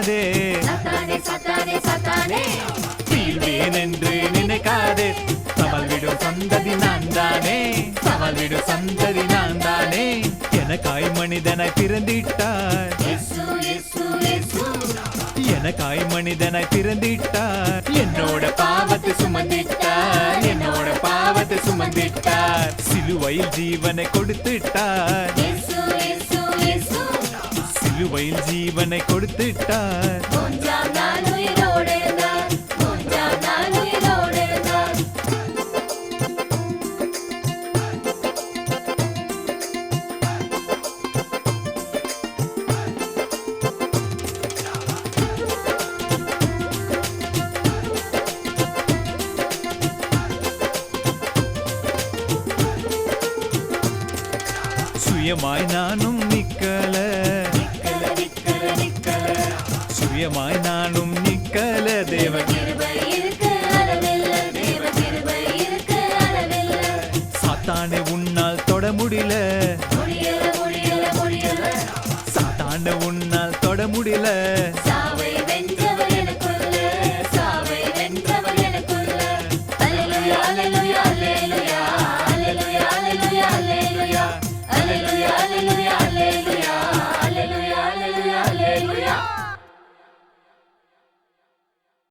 நினைக்காதே, வீழ்வேன் என்று நினைக்காதே. சவால் விடும் சந்ததி நான் தானே, சவால் விடும் சந்ததி நான் தானே. எனக்காய் மனிதனாய் பிறந்திட்டார், எனக்காய் மனிதனாய் பிறந்திட்டார். என்னோட பாவத்தை சுமந்திட்டார், என்னோட பாவத்தை சுமந்திட்டார். சிலுவையில் ஜீவனை கொடுத்துட்டார், சிலுவையில் ஜீவனை கொடுத்துட்டார். சுயமாய் நானும் நிக்கல, சுயமாய் நானும் நிக்கல. தேவ சாத்தானே உன்னால் தொட முடியல,